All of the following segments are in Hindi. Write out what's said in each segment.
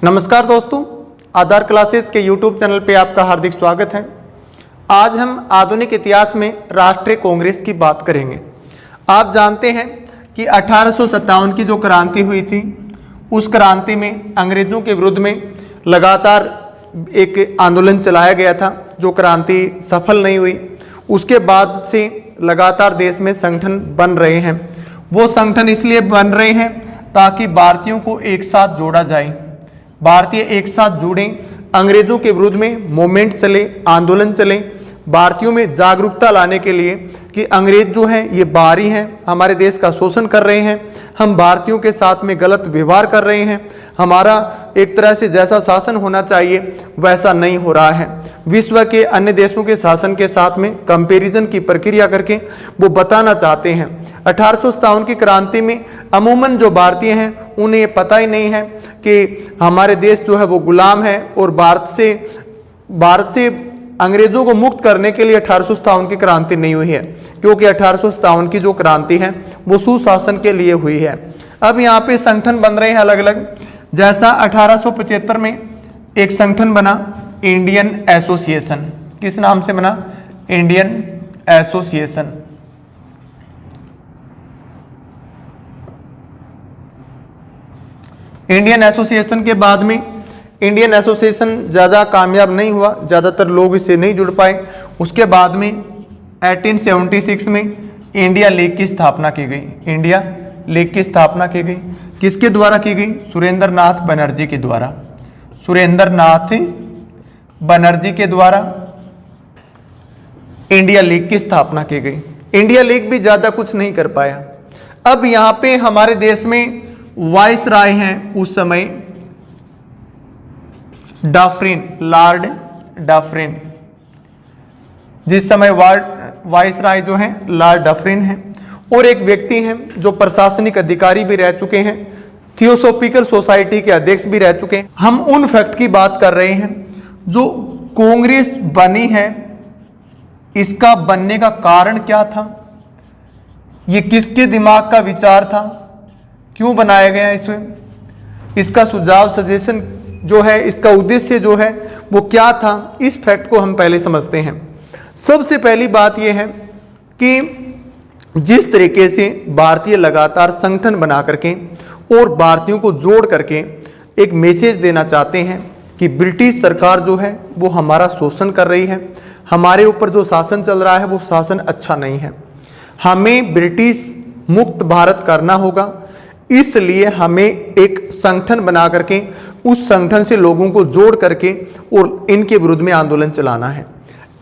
नमस्कार दोस्तों, आधार क्लासेस के YouTube चैनल पे आपका हार्दिक स्वागत है। आज हम आधुनिक इतिहास में राष्ट्रीय कांग्रेस की बात करेंगे। आप जानते हैं कि 1857 की जो क्रांति हुई थी, उस क्रांति में अंग्रेज़ों के विरुद्ध में लगातार एक आंदोलन चलाया गया था, जो क्रांति सफल नहीं हुई। उसके बाद से लगातार देश में संगठन बन रहे हैं। वो संगठन इसलिए बन रहे हैं ताकि भारतीयों को एक साथ जोड़ा जाए, भारतीय एक साथ जुड़ें, अंग्रेजों के विरुद्ध में मूवमेंट चले, आंदोलन चले, भारतीयों में जागरूकता लाने के लिए कि अंग्रेज जो हैं ये बाहरी हैं, हमारे देश का शोषण कर रहे हैं, हम भारतीयों के साथ में गलत व्यवहार कर रहे हैं, हमारा एक तरह से जैसा शासन होना चाहिए वैसा नहीं हो रहा है। विश्व के अन्य देशों के शासन के साथ में कंपैरिजन की प्रक्रिया करके वो बताना चाहते हैं। 1857 की क्रांति में अमूमन जो भारतीय हैं उन्हें ये पता ही नहीं है कि हमारे देश जो है वो गुलाम है और भारत से अंग्रेजों को मुक्त करने के लिए 1857 की क्रांति नहीं हुई है, क्योंकि 1857 की जो क्रांति है वो सुशासन के लिए हुई है। अब यहाँ पे संगठन बन रहे हैं अलग अलग। जैसा 1875 में एक संगठन बना, इंडियन एसोसिएशन। किस नाम से बना? Indian association. इंडियन एसोसिएशन के बाद में इंडियन एसोसिएशन ज़्यादा कामयाब नहीं हुआ, ज़्यादातर लोग इससे नहीं जुड़ पाए। उसके बाद में 1876 में इंडिया लीग की स्थापना की गई। इंडिया लीग की स्थापना की गई किसके द्वारा की गई? सुरेंद्र नाथ बनर्जी के द्वारा। सुरेंद्र नाथ बनर्जी के द्वारा इंडिया लीग की स्थापना की गई। इंडिया लीग भी ज़्यादा कुछ नहीं कर पाया। अब यहाँ पे हमारे देश में वाइस राय हैं उस समय डफरिन, लॉर्ड डफरिन। जिस समय वाइस राय जो हैं लॉर्ड डफरिन हैं, और एक व्यक्ति हैं जो प्रशासनिक अधिकारी भी रह चुके हैं, थियोसॉफिकल सोसाइटी के अध्यक्ष भी रह चुके हैं। हम उन फैक्ट की बात कर रहे हैं जो कांग्रेस बनी है, इसका बनने का कारण क्या था, ये किसके दिमाग का विचार था, क्यों बनाया गया इसे, इसका सुझाव सजेशन जो है, इसका उद्देश्य जो है वो क्या था, इस फैक्ट को हम पहले समझते हैं। सबसे पहली बात यह है कि जिस तरीके से भारतीय लगातार संगठन बना करके और भारतीयों को जोड़ करके एक मैसेज देना चाहते हैं कि ब्रिटिश सरकार जो है वो हमारा शोषण कर रही है, हमारे ऊपर जो शासन चल रहा है वो शासन अच्छा नहीं है, हमें ब्रिटिश मुक्त भारत करना होगा, इसलिए हमें एक संगठन बना करके उस संगठन से लोगों को जोड़ करके और इनके विरुद्ध में आंदोलन चलाना है।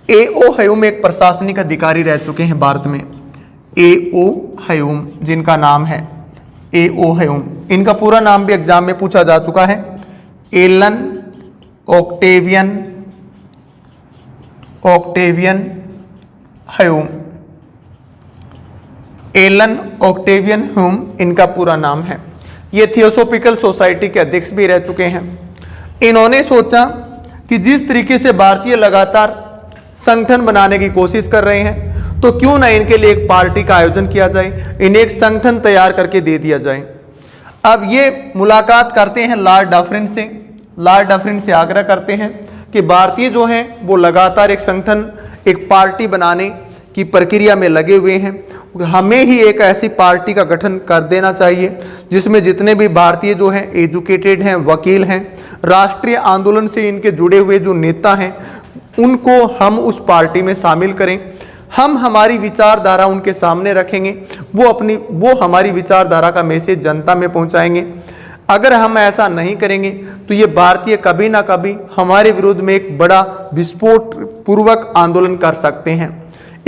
A.O. ह्यूम एक प्रशासनिक अधिकारी रह चुके हैं भारत में। A.O. ह्यूम, जिनका नाम है A.O. ह्यूम, इनका पूरा नाम भी एग्जाम में पूछा जा चुका है। Allan Octavian Hume. Allan Octavian Hume इनका पूरा नाम है। ये थियोसॉफिकल सोसाइटी के अध्यक्ष भी रह चुके हैं। इन्होंने सोचा कि जिस तरीके से भारतीय लगातार संगठन बनाने की कोशिश कर रहे हैं, तो क्यों ना इनके लिए एक पार्टी का आयोजन किया जाए, इन्हें एक संगठन तैयार करके दे दिया जाए। अब ये मुलाकात करते हैं लॉर्ड डफरिन से। लॉर्ड डफरिन से आग्रह करते हैं कि भारतीय जो हैं वो लगातार एक संगठन, एक पार्टी बनाने की प्रक्रिया में लगे हुए हैं, हमें ही एक ऐसी पार्टी का गठन कर देना चाहिए जिसमें जितने भी भारतीय जो हैं एजुकेटेड हैं, वकील हैं, राष्ट्रीय आंदोलन से इनके जुड़े हुए जो नेता हैं, उनको हम उस पार्टी में शामिल करें। हम हमारी विचारधारा उनके सामने रखेंगे, वो हमारी विचारधारा का मैसेज जनता में पहुंचाएंगे। अगर हम ऐसा नहीं करेंगे तो ये भारतीय कभी ना कभी हमारे विरुद्ध में एक बड़ा विस्फोट पूर्वक आंदोलन कर सकते हैं।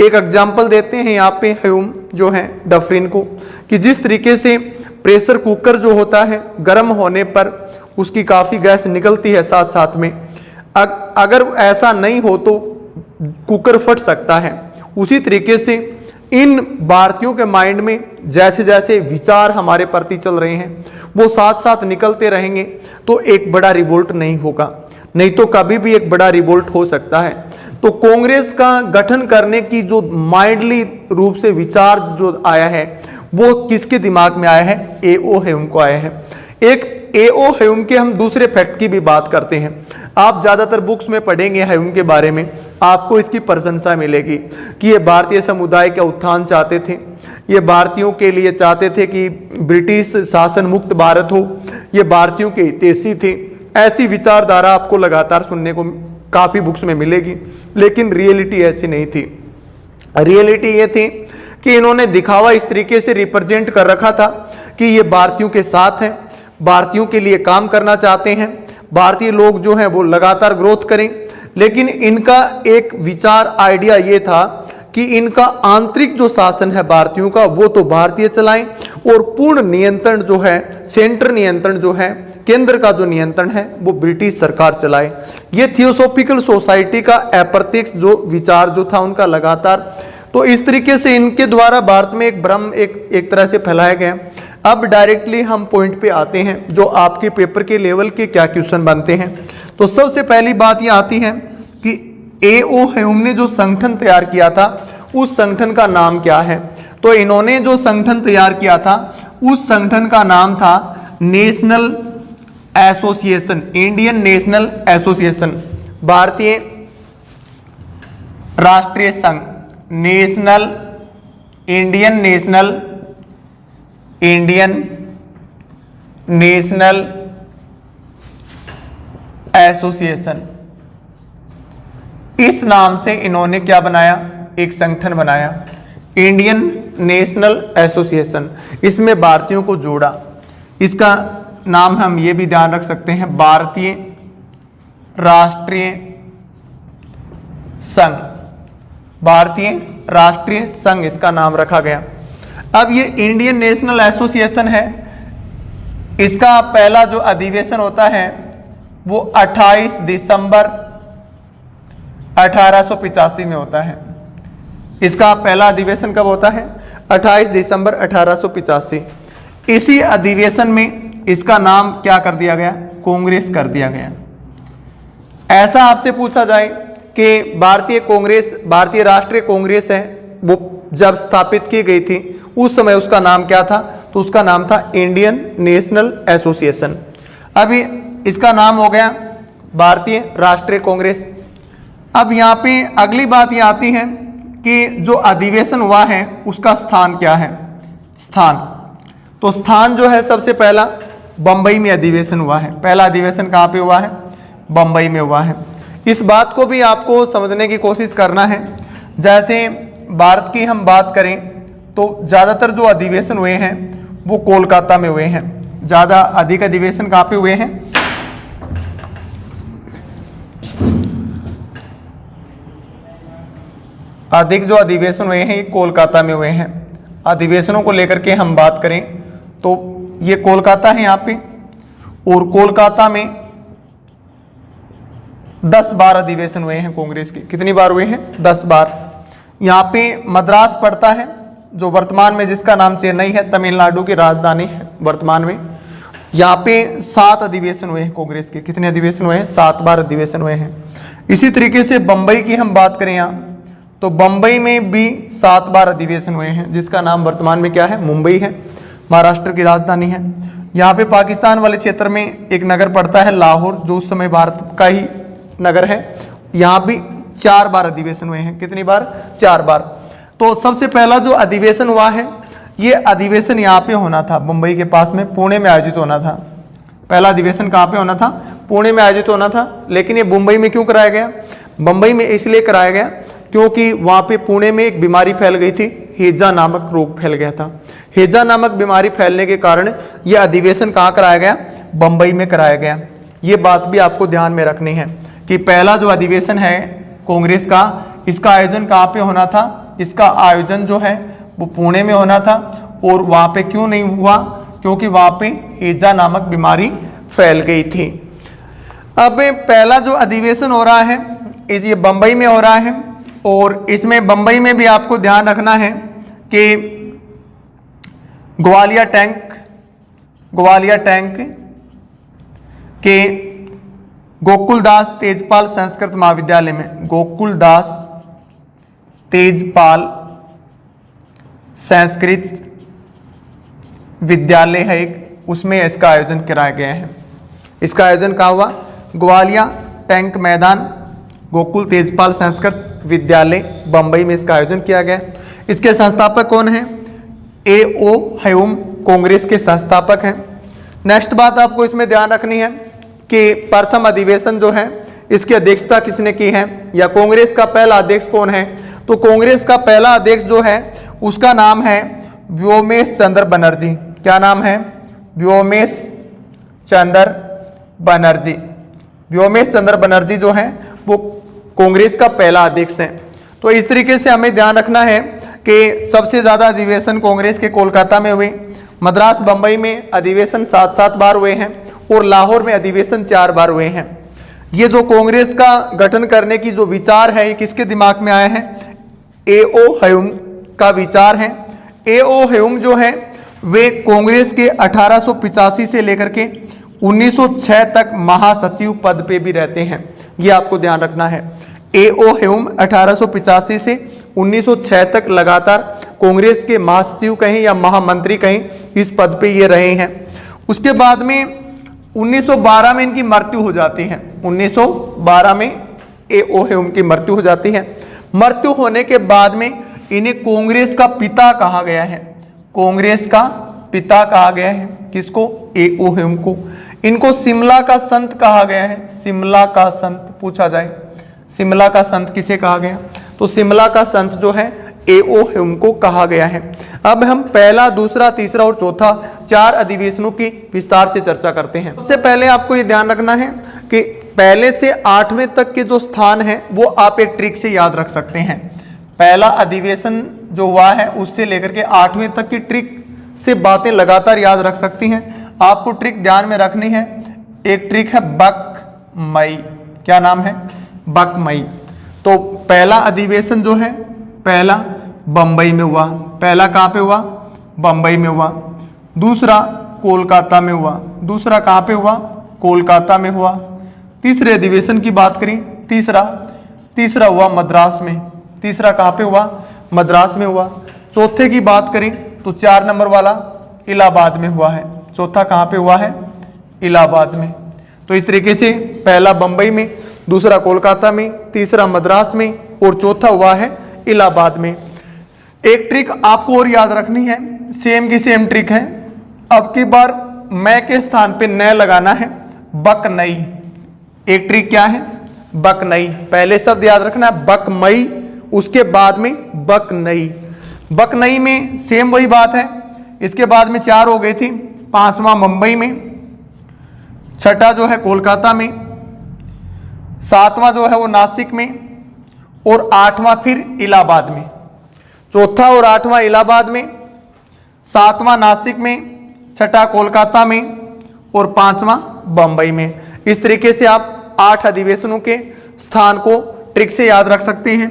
एक एग्जाम्पल देते हैं यहाँ पे ह्यूम जो है डफरिन को, कि जिस तरीके से प्रेशर कुकर जो होता है गर्म होने पर उसकी काफ़ी गैस निकलती है साथ साथ में, अगर ऐसा नहीं हो तो कुकर फट सकता है। उसी तरीके से इन भारतीयों के माइंड में जैसे जैसे विचार हमारे प्रति चल रहे हैं वो साथ साथ निकलते रहेंगे तो एक बड़ा रिवोल्ट नहीं होगा, नहीं तो कभी भी एक बड़ा रिवोल्ट हो सकता है। तो कांग्रेस का गठन करने की जो माइंडली रूप से विचार जो आया है वो किसके दिमाग में आया है? A.O. ह्यूम को आया है। एक एओ ह्यूम के हम दूसरे फैक्ट की भी बात करते हैं। आप ज़्यादातर बुक्स में पढ़ेंगे ह्यूम के बारे में, आपको इसकी प्रशंसा मिलेगी कि ये भारतीय समुदाय का उत्थान चाहते थे, ये भारतीयों के लिए चाहते थे कि ब्रिटिश शासन मुक्त भारत हो, ये भारतीयों के हितैषी थे। ऐसी विचारधारा आपको लगातार सुनने को काफ़ी बुक्स में मिलेगी, लेकिन रियलिटी ऐसी नहीं थी। रियलिटी ये थी कि इन्होंने दिखावा इस तरीके से रिप्रेजेंट कर रखा था कि ये भारतीयों के साथ हैं, भारतीयों के लिए काम करना चाहते हैं, भारतीय लोग जो हैं वो लगातार ग्रोथ करें। लेकिन इनका एक विचार आइडिया ये था कि इनका आंतरिक जो शासन है भारतीयों का वो तो भारतीय चलाएं और पूर्ण नियंत्रण जो है, सेंटर नियंत्रण जो है, केंद्र का जो नियंत्रण है वो ब्रिटिश सरकार चलाए। ये थियोसॉफिकल सोसाइटी का अप्रत्यक्ष जो विचार जो था उनका लगातार, तो इस तरीके से इनके द्वारा भारत में एक भ्रम एक तरह से फैलाया गया। अब डायरेक्टली हम पॉइंट पे आते हैं जो आपके पेपर के लेवल के क्या क्वेश्चन बनते हैं। तो सबसे पहली बात ये आती है कि एओ ह्यूम ने जो संगठन तैयार किया था उस संगठन का नाम क्या है। तो इन्होंने जो संगठन तैयार किया था उस संगठन का नाम था national association, Indian national association, भारतीय राष्ट्रीय संघ, नेशनल, इंडियन नेशनल एसोसिएशन। इस नाम से इन्होंने क्या बनाया, एक संगठन बनाया, इंडियन नेशनल एसोसिएशन। इसमें भारतीयों को जोड़ा। इसका नाम हम ये भी ध्यान रख सकते हैं, भारतीय राष्ट्रीय संघ, भारतीय राष्ट्रीय संघ इसका नाम रखा गया। अब ये इंडियन नेशनल एसोसिएशन है, इसका पहला जो अधिवेशन होता है वो 28 दिसंबर 1885 में होता है। इसका पहला अधिवेशन कब होता है, 28 दिसंबर 1885। इसी अधिवेशन में इसका नाम क्या कर दिया गया, कांग्रेस कर दिया गया। ऐसा आपसे पूछा जाए कि भारतीय कांग्रेस, भारतीय राष्ट्रीय कांग्रेस है, वो जब स्थापित की गई थी उस समय उसका नाम क्या था, तो उसका नाम था इंडियन नेशनल एसोसिएशन। अभी इसका नाम हो गया भारतीय राष्ट्रीय कांग्रेस। अब यहाँ पे अगली बात ये आती है कि जो अधिवेशन हुआ है उसका स्थान क्या है, स्थान। तो स्थान जो है सबसे पहला बंबई में अधिवेशन हुआ है। पहला अधिवेशन कहाँ पे हुआ है, बंबई में हुआ है। इस बात को भी आपको समझने की कोशिश करना है। जैसे भारत की हम बात करें तो ज़्यादातर जो अधिवेशन हुए हैं वो कोलकाता में हुए हैं। ज़्यादा अधिक अधिवेशन कहाँ पे हुए हैं, अधिक जो अधिवेशन हुए हैं ये कोलकाता में हुए हैं। अधिवेशनों को लेकर के हम बात करें तो ये कोलकाता है यहाँ पे, और कोलकाता में 10 बार अधिवेशन हुए हैं कांग्रेस के। कितनी बार हुए हैं, 10 बार। यहाँ पे मद्रास पड़ता है जो वर्तमान में जिसका नाम चेन्नई है, तमिलनाडु की राजधानी है वर्तमान में। यहाँ पे 7 अधिवेशन हुए हैं कांग्रेस के। कितने अधिवेशन हुए हैं, 7 बार अधिवेशन हुए हैं। इसी तरीके से बंबई की हम बात करें यहाँ तो बंबई में भी 7 बार अधिवेशन हुए हैं, जिसका नाम वर्तमान में क्या है, मुंबई है, महाराष्ट्र की राजधानी है। यहाँ पे पाकिस्तान वाले क्षेत्र में एक नगर पड़ता है लाहौर, जो उस समय भारत का ही नगर है। यहाँ भी 4 बार अधिवेशन हुए हैं। कितनी बार, 4 बार। तो सबसे पहला जो अधिवेशन हुआ है ये अधिवेशन यहाँ पे होना था, मुंबई के पास में, पुणे में आयोजित होना था। पहला अधिवेशन कहाँ पे होना था, पुणे में आयोजित होना था। लेकिन ये मुंबई में क्यों कराया गया, मुंबई में इसलिए कराया गया क्योंकि वहाँ पे पुणे में एक बीमारी फैल गई थी, हैजा नामक रोग फैल गया था। हैजा नामक बीमारी फैलने के कारण यह अधिवेशन कहाँ कराया गया, बंबई में कराया गया। ये बात भी आपको ध्यान में रखनी है कि पहला जो अधिवेशन है कांग्रेस का, इसका आयोजन कहाँ पे होना था, इसका आयोजन जो है वो पुणे में होना था। और वहाँ पे क्यों नहीं हुआ, क्योंकि वहाँ पे हैजा नामक बीमारी फैल गई थी। अब पहला जो अधिवेशन हो रहा है इस ये बंबई में हो रहा है, और इसमें बंबई में भी आपको ध्यान रखना है कि ग्वालियर टैंक के गोकुलदास तेजपाल संस्कृत महाविद्यालय में, गोकुलदास तेजपाल संस्कृत विद्यालय है एक, उसमें इसका आयोजन कराया गया है। इसका आयोजन कहाँ हुआ? ग्वालियर टैंक मैदान गोकुल तेजपाल संस्कृत विद्यालय बंबई में इसका आयोजन किया गया। इसके संस्थापक कौन हैं? A.O. ह्यूम कांग्रेस के संस्थापक हैं। नेक्स्ट बात आपको इसमें ध्यान रखनी है कि प्रथम अधिवेशन जो है इसकी अध्यक्षता किसने की है, या कांग्रेस का पहला अध्यक्ष कौन है? तो कांग्रेस का पहला अध्यक्ष जो है उसका नाम है व्योमेश चंद्र बनर्जी। क्या नाम है? व्योमेश चंद्र बनर्जी। व्योमेश चंद्र बनर्जी जो है वो कांग्रेस का पहला अध्यक्ष है। तो इस तरीके से हमें ध्यान रखना है कि सबसे ज़्यादा अधिवेशन कांग्रेस के कोलकाता में हुए, मद्रास बंबई में अधिवेशन 7 बार हुए हैं और लाहौर में अधिवेशन 4 बार हुए हैं। ये जो कांग्रेस का गठन करने की जो विचार है ये किसके दिमाग में आया है? A.O. ह्यूम का विचार है। A.O. ह्यूम जो है वे कांग्रेस के 1885 से लेकर के 1906 तक महासचिव पद पे भी रहते हैं, ये आपको ध्यान रखना है। A.O. ह्यूम 1885 से 1906 तक लगातार कांग्रेस के महासचिव कहें या महामंत्री कहें इस पद पे ये रहे हैं। उसके बाद में 1912 में इनकी मृत्यु हो जाती है। 1912 में A.O. ह्यूम की मृत्यु हो जाती है। मृत्यु होने के बाद में इन्हें कांग्रेस का पिता कहा गया है। कांग्रेस का पिता कहा गया है किसको? A.O. ह्यूम को। इनको शिमला का संत कहा गया है। शिमला का संत पूछा जाए, शिमला का संत किसे कहा गया? तो शिमला का संत जो है A.O. ह्यूम को कहा गया है। अब हम पहला, दूसरा, तीसरा और चौथा 4 अधिवेशनों की विस्तार से चर्चा करते हैं। सबसे पहले आपको ये ध्यान रखना है कि पहले से 8वें तक के जो स्थान है वो आप एक ट्रिक से याद रख सकते हैं। पहला अधिवेशन जो हुआ है उससे लेकर के 8वें तक की ट्रिक से बातें लगातार याद रख सकती हैं। आपको ट्रिक ध्यान में रखनी है। एक ट्रिक है बक मई। क्या नाम है? बक मई। तो पहला अधिवेशन जो है पहला बंबई में हुआ। पहला कहाँ पे हुआ? बंबई में हुआ। दूसरा कोलकाता में हुआ। दूसरा कहाँ पे हुआ? कोलकाता में हुआ। तीसरे अधिवेशन की बात करें, तीसरा हुआ मद्रास में। तीसरा कहाँ पे हुआ? मद्रास में हुआ। चौथे की बात करें तो 4 नंबर वाला इलाहाबाद में हुआ है। चौथा कहाँ पे हुआ है? इलाहाबाद में। तो इस तरीके से पहला बंबई में, दूसरा कोलकाता में, तीसरा मद्रास में और चौथा हुआ है इलाहाबाद में। एक ट्रिक आपको और याद रखनी है, सेम की सेम ट्रिक है। अब की बार मैं के स्थान पे न लगाना है, बक नई। एक ट्रिक क्या है? बक नई। पहले शब्द याद रखना है बक मई, उसके बाद में बक नई। बक नई में सेम वही बात है। इसके बाद में 4 हो गई थी। 5वां मुंबई में, 6ठा जो है कोलकाता में, 7वां जो है वो नासिक में और 8वां फिर इलाहाबाद में। चौथा और 8वां इलाहाबाद में, 7वां नासिक में, 6ठा कोलकाता में और 5वां बंबई में। इस तरीके से आप 8 अधिवेशनों के स्थान को ट्रिक से याद रख सकते हैं।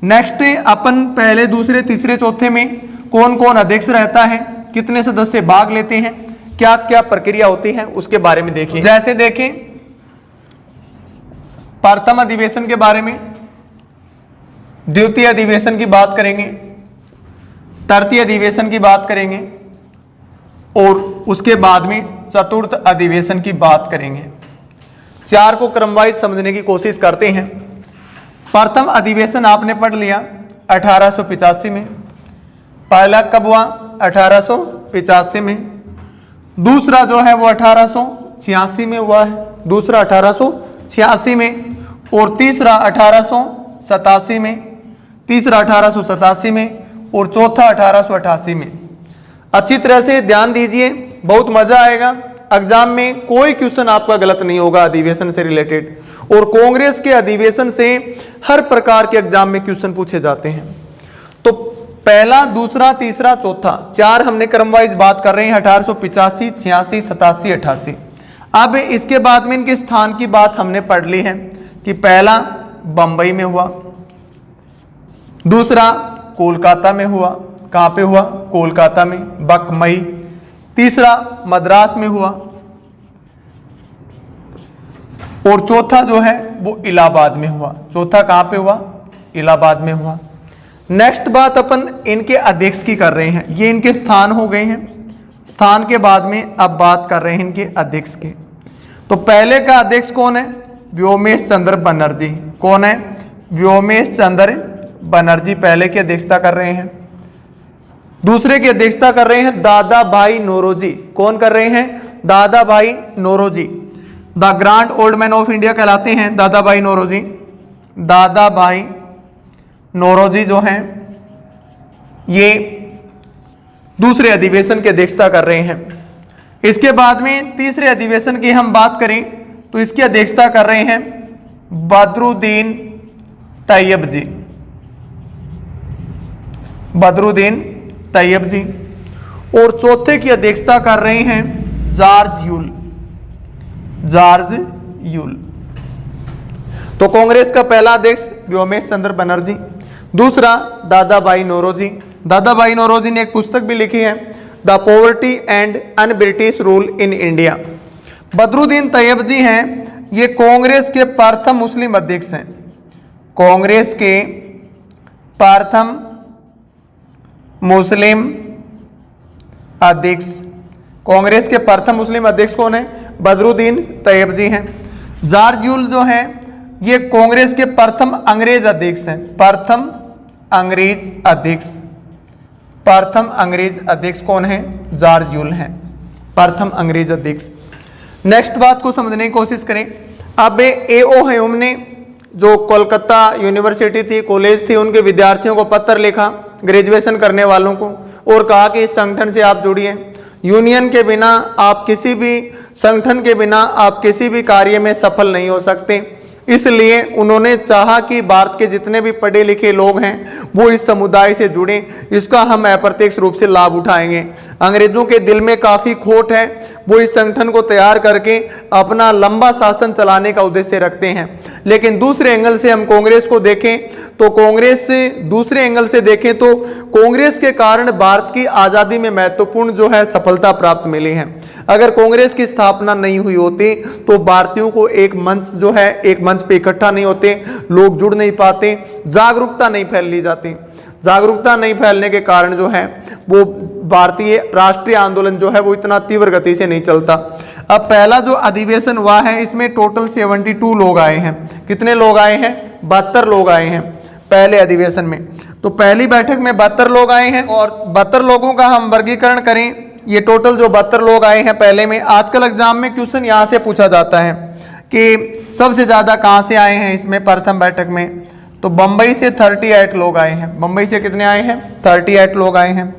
नेक्स्ट अपन पहले, दूसरे, तीसरे, चौथे में कौन कौन अध्यक्ष रहता है, कितने सदस्य भाग लेते हैं, क्या क्या प्रक्रिया होती है, उसके बारे में देखिए। जैसे देखें प्रथम अधिवेशन के बारे में, द्वितीय अधिवेशन की बात करेंगे, तृतीय अधिवेशन की बात करेंगे और उसके बाद में चतुर्थ अधिवेशन की बात करेंगे। 4 को क्रमवाइज समझने की कोशिश करते हैं। प्रथम अधिवेशन आपने पढ़ लिया 1885 में। पहला कब हुआ? 1885 में। दूसरा जो है वो 1886 में हुआ है। दूसरा 1886 में और तीसरा 1887 में। तीसरा 1887 में और चौथा 1888 में। अच्छी तरह से ध्यान दीजिए, बहुत मजा आएगा। एग्जाम में कोई क्वेश्चन आपका गलत नहीं होगा अधिवेशन से रिलेटेड, और कांग्रेस के अधिवेशन से हर प्रकार के एग्जाम में क्वेश्चन पूछे जाते हैं। तो पहला, दूसरा, तीसरा, चौथा 4 हमने क्रमवाइज बात कर रहे हैं। 1885, 86, 87, 88। अब इसके बाद में इनके स्थान की बात हमने पढ़ ली है कि पहला बंबई में हुआ, दूसरा कोलकाता में हुआ। कहाँ पे हुआ? कोलकाता में, बक मई। तीसरा मद्रास में हुआ और चौथा जो है वो इलाहाबाद में हुआ। चौथा कहाँ पे हुआ? इलाहाबाद में हुआ। नेक्स्ट बात अपन इनके अध्यक्ष की कर रहे हैं। ये इनके स्थान हो गए हैं स्थान के बाद में अब बात कर रहे हैं इनके अध्यक्ष की। तो पहले का अध्यक्ष कौन है? व्योमेश चंद्र बनर्जी। कौन है? व्योमेश चंद्र बनर्जी पहले की अध्यक्षता कर रहे हैं। दूसरे की अध्यक्षता कर रहे हैं दादा भाई नौरोजी। कौन कर रहे हैं? Dadabhai Naoroji. The grand old man of India कहलाते हैं दादा भाई नौरोजी। दादा भाई नौरोजी जो हैं ये दूसरे अधिवेशन की अध्यक्षता कर रहे हैं। इसके बाद में तीसरे अधिवेशन की हम बात करें तो इसकी अध्यक्षता कर रहे हैं बदरुद्दीन तैयब जी। बदरुद्दीन तैयब जी। और चौथे की अध्यक्षता कर रहे हैं जॉर्ज यूल। George Yule. तो कांग्रेस का पहला अध्यक्ष व्योमेश चंद्र बनर्जी, दूसरा दादा भाई नौरोजी। दादा भाई नौरोजी ने एक पुस्तक भी लिखी है the poverty and un British rule in India. Badruddin Tyab ji हैं ये कांग्रेस के प्रथम मुस्लिम अध्यक्ष हैं। कांग्रेस के प्रथम मुस्लिम अध्यक्ष। कांग्रेस के प्रथम मुस्लिम अध्यक्ष कौन है? बदरुद्दीन तैयब जी हैं। जॉर्ज यूल जो हैं ये कांग्रेस के प्रथम अंग्रेज अध्यक्ष हैं। प्रथम अंग्रेज अध्यक्ष। प्रथम अंग्रेज अध्यक्ष कौन है? जॉर्ज यूल हैं, प्रथम अंग्रेज अध्यक्ष। नेक्स्ट बात को समझने की कोशिश करें। अब ए.ओ. ह्यूम ने जो कोलकाता यूनिवर्सिटी थी, कॉलेज थी, उनके विद्यार्थियों को पत्र लिखा, ग्रेजुएशन करने वालों को, और कहा कि इस संगठन से आप जुड़िए। यूनियन के बिना आप किसी भी संगठन के बिना आप किसी भी कार्य में सफल नहीं हो सकते। इसलिए उन्होंने चाहा कि भारत के जितने भी पढ़े लिखे लोग हैं वो इस समुदाय से जुड़ें, इसका हम अप्रत्यक्ष रूप से लाभ उठाएंगे। अंग्रेजों के दिल में काफ़ी खोट है, वो इस संगठन को तैयार करके अपना लंबा शासन चलाने का उद्देश्य रखते हैं। लेकिन दूसरे एंगल से हम कांग्रेस को देखें तो दूसरे एंगल से देखें तो कांग्रेस के कारण भारत की आज़ादी में महत्वपूर्ण जो है सफलता प्राप्त मिली है। अगर कांग्रेस की स्थापना नहीं हुई होती तो भारतीयों को एक मंच पे इकट्ठा नहीं होते, लोग जुड़ नहीं पाते, जागरूकता नहीं फैली जाती। जागरूकता नहीं फैलने के कारण जो है वो भारतीय राष्ट्रीय आंदोलन जो है वो इतना तीव्र गति से नहीं चलता। अब पहला जो अधिवेशन हुआ है इसमें टोटल 72 लोग आए हैं। कितने लोग आए हैं? 72 लोग आए हैं पहले अधिवेशन में। तो पहली बैठक में 72 लोग आए हैं और 72 लोगों का हम वर्गीकरण करें, ये टोटल जो 72 लोग आए हैं पहले में, आजकल एग्जाम में क्वेश्चन यहाँ से पूछा जाता है कि सबसे ज़्यादा कहाँ से आए हैं इसमें प्रथम बैठक में, तो बम्बई से 38 लोग आए हैं। बम्बई से कितने आए हैं? 38 लोग आए हैं।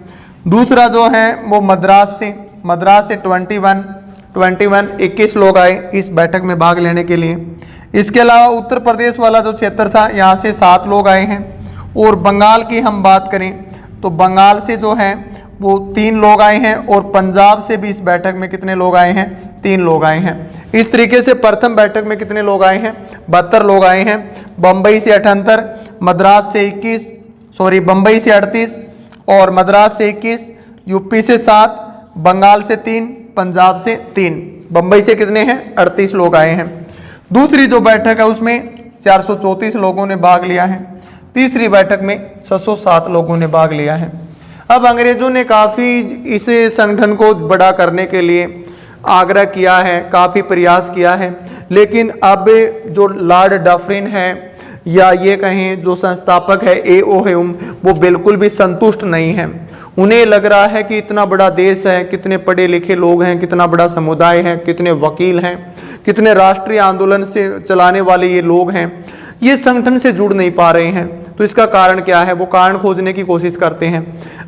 दूसरा जो है वो मद्रास से 21 लोग आए इस बैठक में भाग लेने के लिए। इसके अलावा उत्तर प्रदेश वाला जो क्षेत्र था यहाँ से 7 लोग आए हैं। और बंगाल की हम बात करें तो बंगाल से जो है वो 3 लोग आए हैं। और पंजाब से भी इस बैठक में कितने लोग आए हैं? 3 लोग आए हैं। इस तरीके से प्रथम बैठक में कितने लोग आए हैं? 72 लोग आए हैं। बम्बई से 78, मद्रास से 21, बम्बई से 38 और मद्रास से 21, यूपी से 7, बंगाल से 3, पंजाब से 3, बम्बई से कितने हैं? 38 लोग आए हैं। दूसरी जो बैठक है उसमें 434 लोगों ने भाग लिया है। तीसरी बैठक में 607 लोगों ने भाग लिया है। अब अंग्रेजों ने काफ़ी इस संगठन को बड़ा करने के लिए आग्रह किया है, काफ़ी प्रयास किया है, लेकिन अब जो लॉर्ड डफरिन है या ये कहें जो संस्थापक है ए.ओ. ह्यूम, वो बिल्कुल भी संतुष्ट नहीं है। उन्हें लग रहा है कि इतना बड़ा देश है, कितने पढ़े लिखे लोग हैं, कितना बड़ा समुदाय है, कितने वकील हैं, कितने राष्ट्रीय आंदोलन से चलाने वाले ये लोग हैं, ये संगठन से जुड़ नहीं पा रहे हैं। तो इसका कारण क्या है? वो कारण खोजने की कोशिश करते हैं।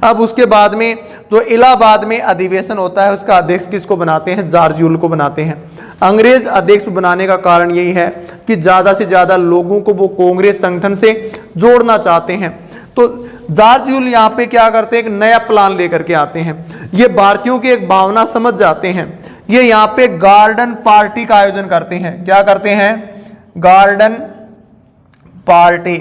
अब उसके बाद में जो इलाहाबाद में अधिवेशन होता है उसका अध्यक्ष किसको बनाते हैं? जॉर्ज यूल को बनाते हैं। अंग्रेज अध्यक्ष बनाने का कारण यही है कि ज़्यादा से ज़्यादा लोगों को वो कांग्रेस संगठन से जोड़ना चाहते हैं। तो जॉर्ज यूल यहाँ पे क्या करते हैं? एक नया प्लान लेकर के आते हैं। ये भारतीयों की एक भावना समझ जाते हैं। ये यहाँ पे गार्डन पार्टी का आयोजन करते हैं। क्या करते हैं? Garden party.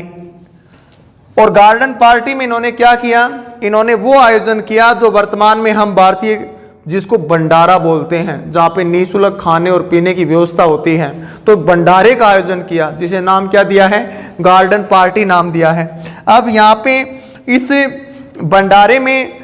और गार्डन पार्टी में इन्होंने क्या किया? इन्होंने वो आयोजन किया जो वर्तमान में हम भारतीय जिसको भंडारा बोलते हैं, जहाँ पे निःशुल्क खाने और पीने की व्यवस्था होती है। तो भंडारे का आयोजन किया जिसे नाम क्या दिया है? गार्डन पार्टी नाम दिया है। अब यहाँ पे इस भंडारे में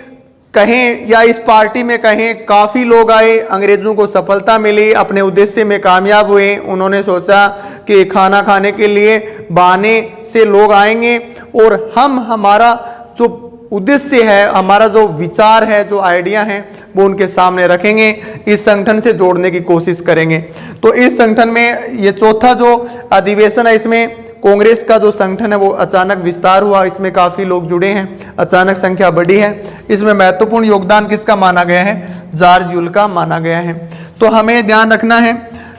कहें या इस पार्टी में कहें काफ़ी लोग आए, अंग्रेज़ों को सफलता मिली, अपने उद्देश्य में कामयाब हुए। उन्होंने सोचा कि खाना खाने के लिए बहाने से लोग आएंगे और हम हमारा जो उद्देश्य है, हमारा जो विचार है, जो आइडिया है, वो उनके सामने रखेंगे, इस संगठन से जोड़ने की कोशिश करेंगे। तो इस संगठन में ये चौथा जो अधिवेशन है, इसमें कांग्रेस का जो संगठन है वो अचानक विस्तार हुआ, इसमें काफ़ी लोग जुड़े हैं, अचानक संख्या बढ़ी है। इसमें महत्वपूर्ण योगदान किसका माना गया है? जॉर्ज यूल का माना गया है। तो हमें ध्यान रखना है।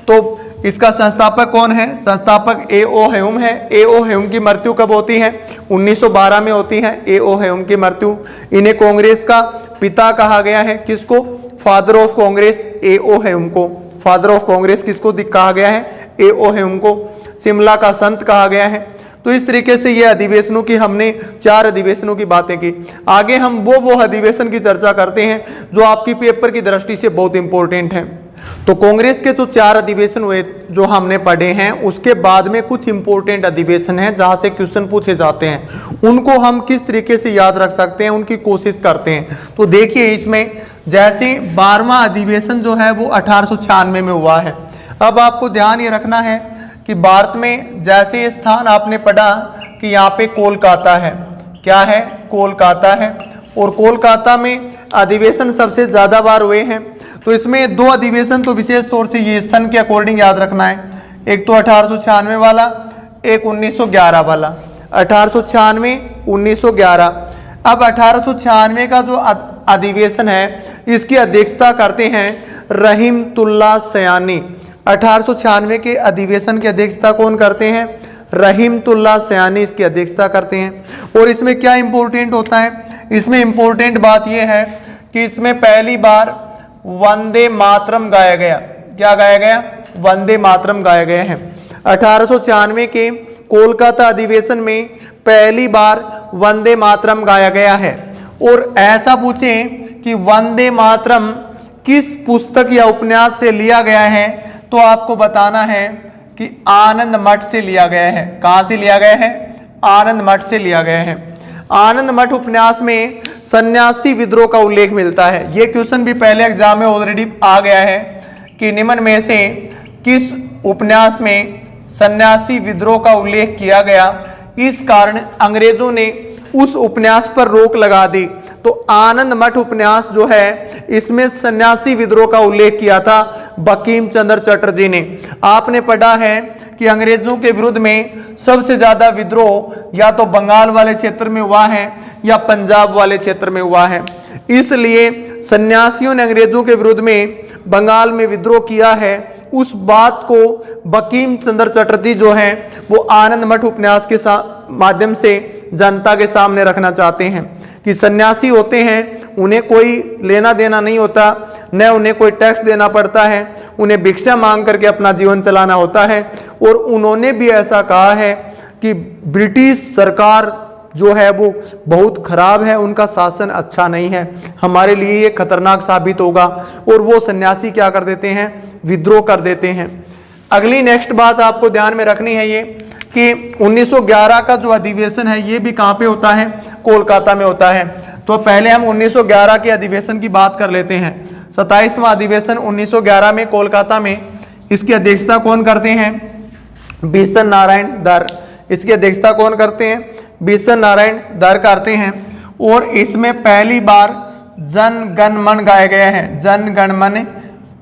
तो इसका संस्थापक कौन है? संस्थापक ए.ओ. ह्यूम है। ए.ओ. ह्यूम की मृत्यु कब होती है? 1912 में होती है ए.ओ. ह्यूम की मृत्यु। इन्हें कांग्रेस का पिता कहा गया है। किसको? Father of Congress A.O.. Hume को। फादर ऑफ कांग्रेस किसको कहा गया है? ए.ओ. ह्यूम को। शिमला का संत कहा गया है। तो इस तरीके से ये अधिवेशनों की हमने 4 अधिवेशनों की बातें की। आगे हम वो अधिवेशन की चर्चा करते हैं जो आपकी पेपर की दृष्टि से बहुत इंपॉर्टेंट है। तो कांग्रेस के जो 4 अधिवेशन हुए जो हमने पढ़े हैं, उसके बाद में कुछ इंपॉर्टेंट अधिवेशन हैं जहां से क्वेश्चन पूछे जाते हैं। उनको हम किस तरीके से याद रख सकते हैं, उनकी कोशिश करते हैं। तो देखिए, इसमें जैसे 12वां अधिवेशन जो है वो 1896 में हुआ है। अब आपको ध्यान ये रखना है कि भारत में जैसे ये स्थान आपने पढ़ा कि यहाँ पे कोलकाता है। क्या है? कोलकाता है। और कोलकाता में अधिवेशन सबसे ज़्यादा बार हुए हैं। तो इसमें 2 अधिवेशन तो विशेष तौर से ये सन के अकॉर्डिंग याद रखना है। एक तो 1896 वाला, एक 1911 वाला। 1896, 1911। अब 1896 का जो अधिवेशन है, इसकी अध्यक्षता करते हैं रहीमतुल्लाह सयानी। 1896 के अधिवेशन की अध्यक्षता कौन करते हैं? रहीमतुल्लाह सयानी इसकी अध्यक्षता करते हैं। और इसमें क्या इंपॉर्टेंट होता है? इसमें इंपॉर्टेंट बात यह है कि इसमें पहली बार वंदे मातरम गाया गया। क्या गाया गया? वंदे मातरम गाया गया है। 1896 के कोलकाता अधिवेशन में पहली बार वंदे मातरम गाया गया है। और ऐसा पूछें कि वंदे मातरम किस पुस्तक या उपन्यास से लिया गया है, तो आपको बताना है कि आनंद मठ से लिया गया है। कहां से लिया गया है? आनंद मठ से लिया गया है। आनंद मठ उपन्यास में सन्यासी विद्रोह का उल्लेख मिलता है। यह क्वेश्चन भी पहले एग्जाम में ऑलरेडी आ गया है कि निम्न में से किस उपन्यास में सन्यासी विद्रोह का उल्लेख किया गया। इस कारण अंग्रेजों ने उस उपन्यास पर रोक लगा दी। तो आनंद मठ उपन्यास जो है, इसमें सन्यासी विद्रोह का उल्लेख किया था बंकिम चंद्र चटर्जी ने। आपने पढ़ा है कि अंग्रेजों के विरुद्ध में सबसे ज्यादा विद्रोह या तो बंगाल वाले क्षेत्र में हुआ है या पंजाब वाले क्षेत्र में हुआ है। इसलिए सन्यासियों ने अंग्रेजों के विरुद्ध में बंगाल में विद्रोह किया है। उस बात को बंकिम चंद्र चटर्जी जो हैं वो आनंद मठ उपन्यास के माध्यम से जनता के सामने रखना चाहते हैं कि सन्यासी होते हैं, उन्हें कोई लेना देना नहीं होता, न उन्हें कोई टैक्स देना पड़ता है, उन्हें भिक्षा मांग करके अपना जीवन चलाना होता है। और उन्होंने भी ऐसा कहा है कि ब्रिटिश सरकार जो है वो बहुत खराब है, उनका शासन अच्छा नहीं है, हमारे लिए ये खतरनाक साबित होगा। और वो सन्यासी क्या कर देते हैं? विद्रोह कर देते हैं। अगली नेक्स्ट बात आपको ध्यान में रखनी है ये कि 1911 का जो अधिवेशन है ये भी कहाँ पे होता है? कोलकाता में होता है। तो पहले हम 1911 के अधिवेशन की बात कर लेते हैं। 27वां अधिवेशन 1911 में कोलकाता में, इसकी अध्यक्षता कौन करते हैं? बिशन नारायण दर। इसकी अध्यक्षता कौन करते हैं? बिशन नारायण दर करते हैं। और इसमें पहली बार जन गण मन गाया गया है। जन गण मन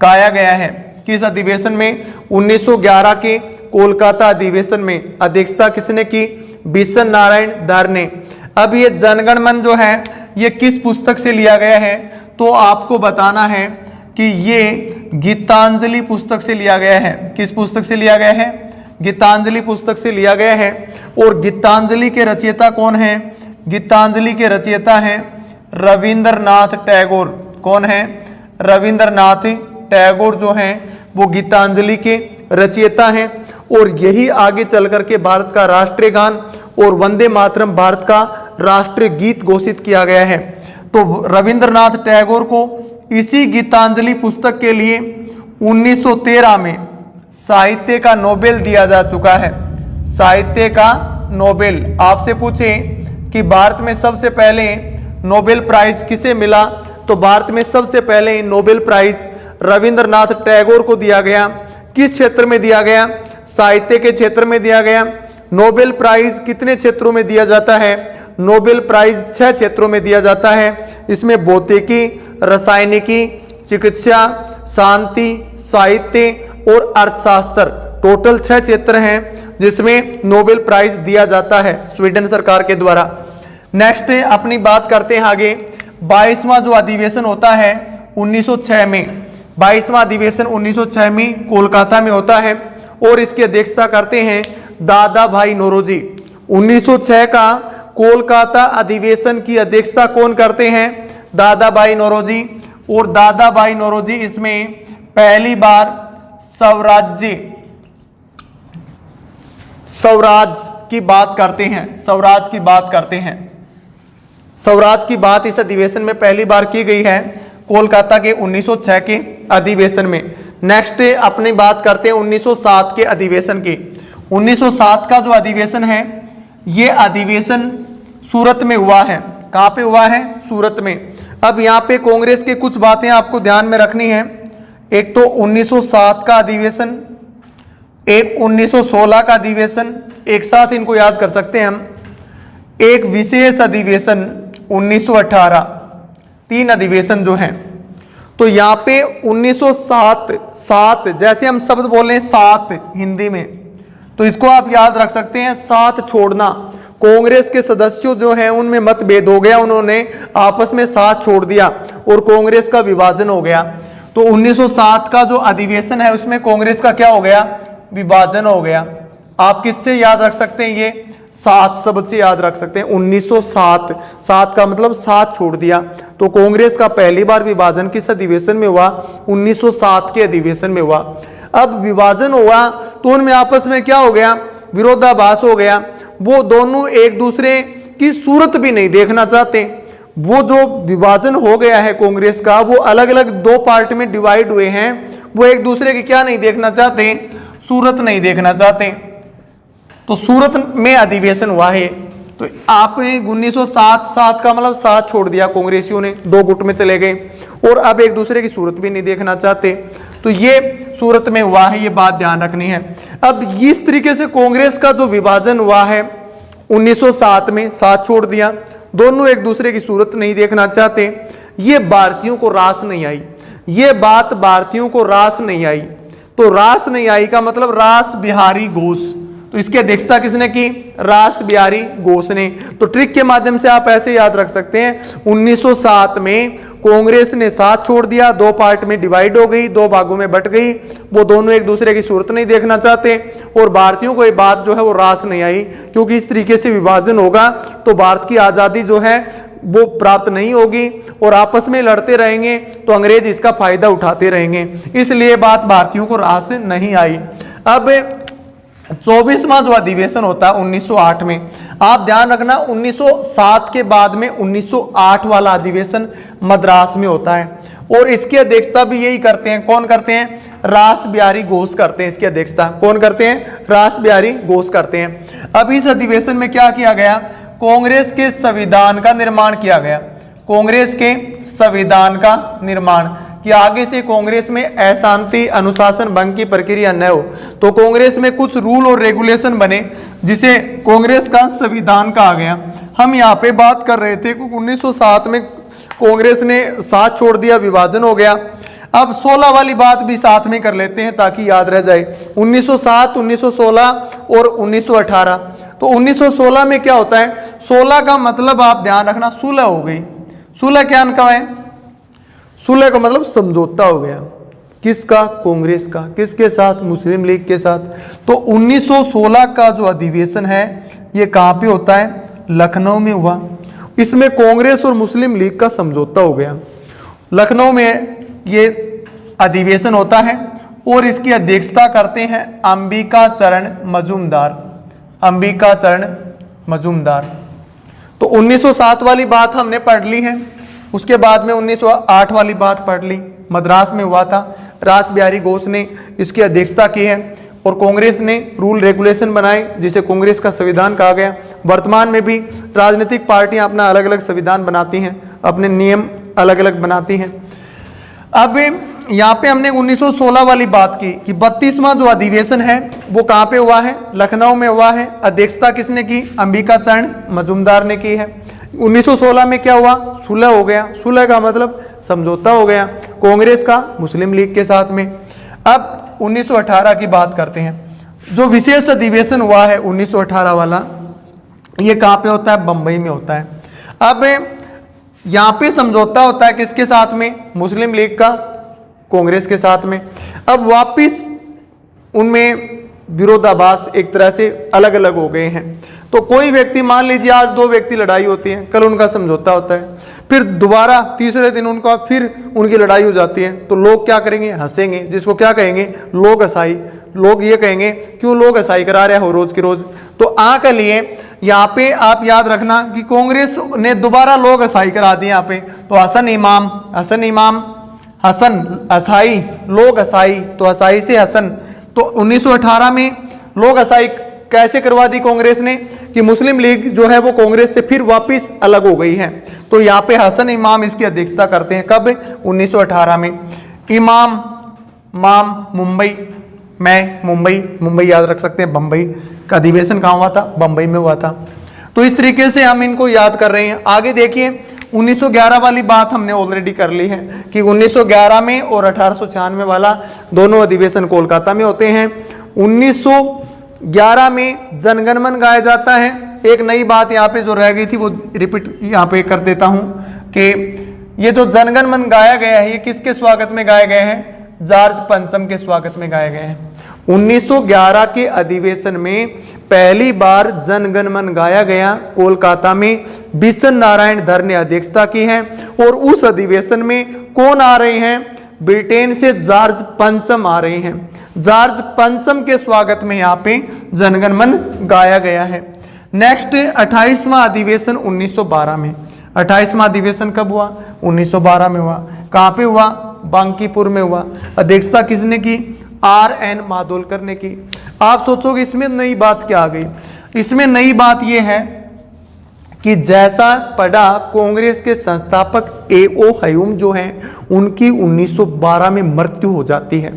गाया गया है। किस अधिवेशन में? 1911 के कोलकाता अधिवेशन में। अध्यक्षता किसने की? बिशन नारायण दर ने। अब ये जनगण मन जो है ये किस पुस्तक से लिया गया है? तो आपको बताना है कि ये गीतांजलि पुस्तक से लिया गया है। किस पुस्तक से लिया गया है? गीतांजलि पुस्तक से लिया गया है। और गीतांजलि के रचयिता कौन है? गीतांजलि के रचयिता हैं रविंद्रनाथ टैगोर। कौन है? रविंद्रनाथ टैगोर जो हैं वो गीतांजलि के रचयिता हैं। और यही आगे चल करके भारत का राष्ट्रीय गान और वंदे मातरम भारत का राष्ट्रीय गीत घोषित किया गया है। तो रविंद्रनाथ टैगोर को इसी गीतांजलि पुस्तक के लिए 1913 में साहित्य का नोबेल दिया जा चुका है। साहित्य का नोबेल। आपसे पूछें कि भारत में सबसे पहले नोबेल प्राइज किसे मिला, तो भारत में सबसे पहले नोबेल प्राइज रविंद्रनाथ टैगोर को दिया गया। किस क्षेत्र में दिया गया? साहित्य के क्षेत्र में दिया गया। नोबेल प्राइज कितने क्षेत्रों में दिया जाता है? नोबेल प्राइज 6 क्षेत्रों में दिया जाता है। इसमें भौतिकी, रसायनिकी, चिकित्सा, शांति, साहित्य और अर्थशास्त्र, टोटल 6 क्षेत्र हैं जिसमें नोबेल प्राइज दिया जाता है स्वीडन सरकार के द्वारा। नेक्स्ट अपनी बात करते हैं आगे। 22वां जो अधिवेशन होता है 1906 में, 22वां अधिवेशन 1906 में कोलकाता में होता है और इसकी अध्यक्षता करते हैं दादा भाई नौरोजी। 1906 का कोलकाता अधिवेशन की अध्यक्षता कौन करते हैं? दादा भाई नौरोजी। और दादा भाई नौरोजी इसमें पहली बार स्वराज की बात करते हैं। स्वराज की बात करते हैं। स्वराज की बात इस अधिवेशन में पहली बार की गई है कोलकाता के 1906 के अधिवेशन में। नेक्स्ट अपनी बात करते हैं 1907 के अधिवेशन की। 1907 का जो अधिवेशन है ये अधिवेशन सूरत में हुआ है। कहाँ पे हुआ है? सूरत में। अब यहाँ पे कांग्रेस की कुछ बातें आपको ध्यान में रखनी है। एक तो 1907 का अधिवेशन, एक 1916 का अधिवेशन, एक साथ इनको याद कर सकते हैं हम। एक विशेष अधिवेशन 1918, 3 अधिवेशन जो हैं। तो यहाँ पे 1907 जैसे हम शब्द बोले 7 हिंदी में, तो इसको आप याद रख सकते हैं, साथ छोड़ना। कांग्रेस के सदस्यों जो हैं उनमें मतभेद हो गया, उन्होंने आपस में साथ छोड़ दिया और कांग्रेस का विभाजन हो गया। तो 1907 का जो अधिवेशन है उसमें कांग्रेस का क्या हो गया? विभाजन हो गया। आप किससे याद रख सकते हैं? ये 7 शब्द से याद रख सकते हैं। 1907, 7 का मतलब साथ छोड़ दिया। तो कांग्रेस का पहली बार विभाजन किस अधिवेशन में हुआ? 1907 के अधिवेशन में हुआ। अब विभाजन हुआ तो उनमें आपस में क्या हो गया? विरोधाभास हो गया। वो दोनों एक दूसरे की सूरत भी नहीं देखना चाहते। वो जो विभाजन हो गया है कांग्रेस का, वो अलग अलग 2 पार्ट में डिवाइड हुए हैं। वो एक दूसरे की क्या नहीं देखना चाहते? सूरत नहीं देखना चाहते। तो सूरत में अधिवेशन हुआ है। तो आपने 1907 का मतलब साथ छोड़ दिया, कांग्रेसियों ने 2 गुट में चले गए और अब एक दूसरे की सूरत भी नहीं देखना चाहते। तो ये सूरत में हुआ है, ये बात ध्यान रखनी है। अब इस तरीके से कांग्रेस का जो विभाजन हुआ है 1907 में, साथ छोड़ दिया, दोनों एक दूसरे की सूरत नहीं देखना चाहते। ये भारतीयों को रास नहीं आई। ये बात भारतीयों को रास नहीं आई। तो रास नहीं आई का मतलब रास बिहारी घोष। तो इसकी अध्यक्षता किसने की? रास बिहारी घोष ने। तो ट्रिक के माध्यम से आप ऐसे याद रख सकते हैं 1907 में कांग्रेस ने साथ छोड़ दिया, 2 पार्ट में डिवाइड हो गई, 2 भागों में बट गई। वो दोनों एक दूसरे की सूरत नहीं देखना चाहते और भारतीयों को ये बात जो है वो रास नहीं आई, क्योंकि इस तरीके से विभाजन होगा तो भारत की आजादी जो है वो प्राप्त नहीं होगी और आपस में लड़ते रहेंगे तो अंग्रेज इसका फायदा उठाते रहेंगे। इसलिए बात भारतीयों को रास नहीं आई। अब 24वां जो अधिवेशन होता है 1908 में, आप ध्यान रखना 1907 के बाद में 1908 वाला अधिवेशन मद्रास में होता है और इसकी अध्यक्षता भी यही करते हैं। कौन करते हैं? रास बिहारी घोष करते हैं। इसकी अध्यक्षता कौन करते हैं? रास बिहारी घोष करते हैं। अब इस अधिवेशन में क्या किया गया? कांग्रेस के संविधान का निर्माण किया गया। कांग्रेस के संविधान का निर्माण कि आगे से कांग्रेस में अशांति, अनुशासन भंग की प्रक्रिया न हो। तो कांग्रेस में कुछ रूल और रेगुलेशन बने जिसे कांग्रेस का संविधान कहा गया। हम यहाँ पे बात कर रहे थे कि 1907 में कांग्रेस ने साथ छोड़ दिया, विभाजन हो गया। अब 16 वाली बात भी साथ में कर लेते हैं ताकि याद रह जाए। 1907, 1916 और 1918। तो 1916 में क्या होता है? 16 का मतलब आप ध्यान रखना सुलह हो गई। सुलह क्या का है? सुलह का मतलब समझौता हो गया। किसका? कांग्रेस का। किसके साथ? मुस्लिम लीग के साथ। तो 1916 का जो अधिवेशन है ये कहाँ पे होता है? लखनऊ में हुआ। इसमें कांग्रेस और मुस्लिम लीग का समझौता हो गया। लखनऊ में ये अधिवेशन होता है और इसकी अध्यक्षता करते हैं अंबिका चरण मजूमदार। अंबिका चरण मजूमदार। तो 1907 वाली बात हमने पढ़ ली है। उसके बाद में 1908 वाली बात पढ़ ली, मद्रास में हुआ था। रास बिहारी घोष ने इसकी अध्यक्षता की है और कांग्रेस ने रूल रेगुलेशन बनाए जिसे कांग्रेस का संविधान कहा गया। वर्तमान में भी राजनीतिक पार्टियां अपना अलग अलग संविधान बनाती हैं, अपने नियम अलग अलग बनाती हैं। अब यहाँ पे हमने 1916 वाली बात की कि 32वां जो अधिवेशन है वो कहाँ पे हुआ है, लखनऊ में हुआ है। अध्यक्षता किसने की, अंबिका चरण मजूमदार ने की है। 1916 में क्या हुआ, सुलह हो गया। सुलह का मतलब समझौता हो गया कांग्रेस का मुस्लिम लीग के साथ में। अब 1918 की बात करते हैं। जो विशेष अधिवेशन हुआ है 1918 वाला, ये कहाँ पे होता है, बंबई में होता है। अब यहाँ पे समझौता होता है किसके साथ में, मुस्लिम लीग का कांग्रेस के साथ में। अब वापिस उनमें विरोधाभास एक तरह से अलग अलग हो गए हैं। तो कोई व्यक्ति, मान लीजिए आज दो व्यक्ति लड़ाई होती है, कल उनका समझौता होता है, फिर दोबारा तीसरे दिन उनका फिर उनकी लड़ाई हो जाती है, तो लोग क्या करेंगे, हंसेंगे, जिसको क्या कहेंगे, लोग हंसाई। लोग ये कहेंगे क्यों लोग हंसाई करा रहे हो रोज के रोज। तो आ के लिए यहाँ पे आप याद रखना कि कांग्रेस ने दोबारा लोग हंसाई करा दिए यहाँ पे। तो हसन इमाम, हसन हसाई, लोग हसाई, तो हसाई से हसन। तो 1918 में लोग हसाई कैसे करवा दी कांग्रेस ने कि मुस्लिम लीग जो है वो कांग्रेस से फिर वापस अलग हो गई है। तो यहाँ पे हसन इमाम इसकी अध्यक्षता करते हैं। कब, 1918 में। इमाम मुंबई, मैं मुंबई याद रख सकते हैं। बंबई का अधिवेशन कहाँ हुआ था, बंबई में हुआ था। तो इस तरीके से हम इनको याद कर रहे हैं। आगे देखिए 1911 वाली बात हमने ऑलरेडी कर ली है कि 1911 में और 1896 वाला दोनों अधिवेशन कोलकाता में होते हैं। 1911 में जनगणमन गाया जाता है। एक नई बात यहाँ पे जो रह गई थी वो रिपीट यहाँ पे कर देता हूँ कि ये जो जनगणमन गाया गया है ये किसके स्वागत में गाया गया है, जॉर्ज पंचम के स्वागत में गाया गया है। 1911 के अधिवेशन में पहली बार जनगणमन गाया गया कोलकाता में। बिशन नारायण धर ने अध्यक्षता की है। और उस अधिवेशन में कौन आ रहे हैं, ब्रिटेन से जॉर्ज पंचम आ रहे हैं। जॉर्ज पंचम के स्वागत में यहाँ पे जनगणमन गाया गया है। नेक्स्ट 28वां अधिवेशन 1912 में। 28वां अधिवेशन कब हुआ, 1912 में हुआ। कहाँ पे हुआ, बांकीपुर में हुआ। अध्यक्षता किसने की, R.N. माडोलकर ने की। आप सोचोगे इसमें नई बात क्या आ गई, इसमें नई बात यह है कि जैसा पढ़ा कांग्रेस के संस्थापक A.O. ह्यूम जो हैं उनकी 1912 में मृत्यु हो जाती है।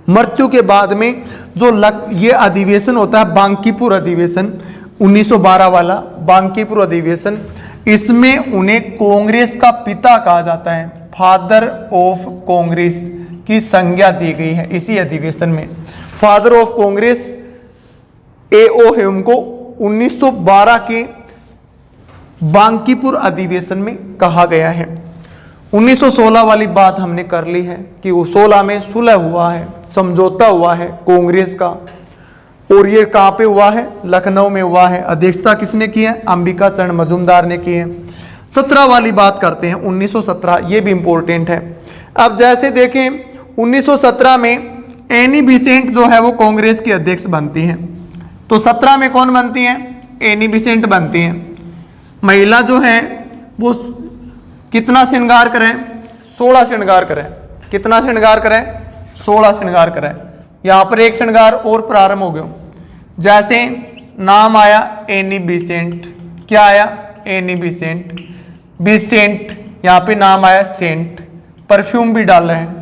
मृत्यु के बाद में जो ये अधिवेशन होता है बांकीपुर अधिवेशन 1912 वाला बांकीपुर अधिवेशन, इसमें उन्हें कांग्रेस का पिता कहा जाता है, फादर ऑफ कांग्रेस की संज्ञा दी गई है इसी अधिवेशन में। Father of Congress A.O. Hume को 1912 के बांकीपुर अधिवेशन में कहा गया है। 1916 वाली बात हमने कर ली है कि वो 16 में सुलह हुआ है, समझौता हुआ है कांग्रेस का, और ये कहाँ पे हुआ है, लखनऊ में हुआ है। अध्यक्षता किसने की है, अंबिका चरण मजूमदार ने की है। 17 वाली बात करते हैं, 1917, ये भी इंपॉर्टेंट है। अब जैसे देखें 1917 में एनी बिसेंट जो है वो कांग्रेस की अध्यक्ष बनती हैं। तो 17 में कौन बनती हैं, एनी बिसेंट बनती हैं। महिला जो है वो कितना श्रृंगार करें, 16 श्रृंगार करें। कितना श्रृंगार करें, 16 श्रृंगार करें। यहाँ पर एक श्रृंगार और प्रारंभ हो गया। जैसे नाम आया एनी बिसेंट, क्या आया, एनी बिसेंट, बिसेंट, यहाँ पे नाम आया सेंट, परफ्यूम भी डाल रहे हैं,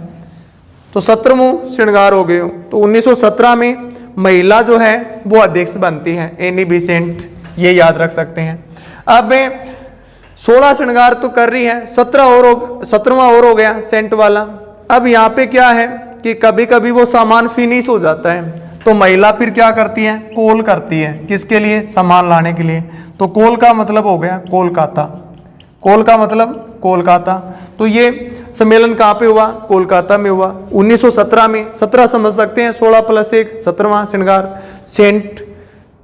तो 17वां श्रृंगार हो गए। तो 1917 में महिला जो है वो अध्यक्ष बनती है, एनी बिसेंट, ये याद रख सकते हैं। अब 16 श्रृंगार तो कर रही है, 17वां और हो गया सेंट वाला। अब यहाँ पे क्या है कि कभी कभी वो सामान फिनिश हो जाता है, तो महिला फिर क्या करती है, कॉल करती है, किसके लिए, सामान लाने के लिए। तो कॉल का मतलब हो गया कोलकाता, कॉल का मतलब कोलकाता। तो ये सम्मेलन कहाँ पे हुआ, कोलकाता में हुआ 1917 में। 17 समझ सकते हैं, 16 + 1 17वां श्रृंगार, सेंट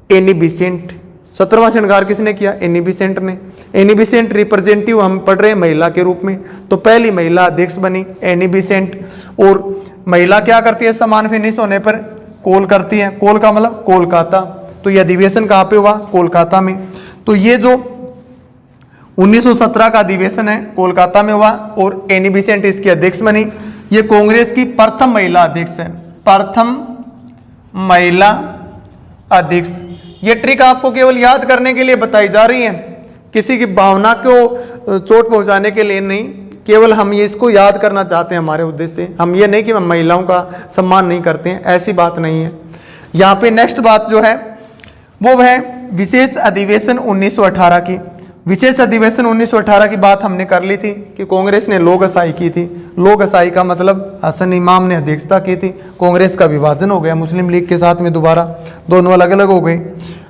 एनी बिसेंट। 17वां श्रृंगार किसने किया, एनी बिसेंट ने। एनी बिसेंट रिप्रेजेंटेटिव हम पढ़ रहे हैं महिला के रूप में, तो पहली महिला अध्यक्ष बनी एनी बिसेंट। और महिला क्या करती है, सामान फिनिश होने पर कॉल करती है, कॉल का मतलब कोलकाता। तो यह अधिवेशन कहाँ पे हुआ, कोलकाता में। तो ये जो 1917 का अधिवेशन है कोलकाता में हुआ और एनी बिसेंट इसकी अध्यक्ष बनी। ये कांग्रेस की प्रथम महिला अध्यक्ष है, प्रथम महिला अध्यक्ष। ये ट्रिक आपको केवल याद करने के लिए बताई जा रही है, किसी की भावना को चोट पहुंचाने के लिए नहीं। केवल हम ये इसको याद करना चाहते हैं, हमारे उद्देश्य से। हम ये नहीं कि हम महिलाओं का सम्मान नहीं करते हैं, ऐसी बात नहीं है। यहाँ पे नेक्स्ट बात जो है वो है विशेष अधिवेशन 1918 की। विशेष अधिवेशन 1918 की बात हमने कर ली थी कि कांग्रेस ने लोकशाही की थी। लोकशाही का मतलब हसन इमाम ने अध्यक्षता की थी। कांग्रेस का विभाजन हो गया मुस्लिम लीग के साथ में, दोबारा दोनों अलग अलग हो गए।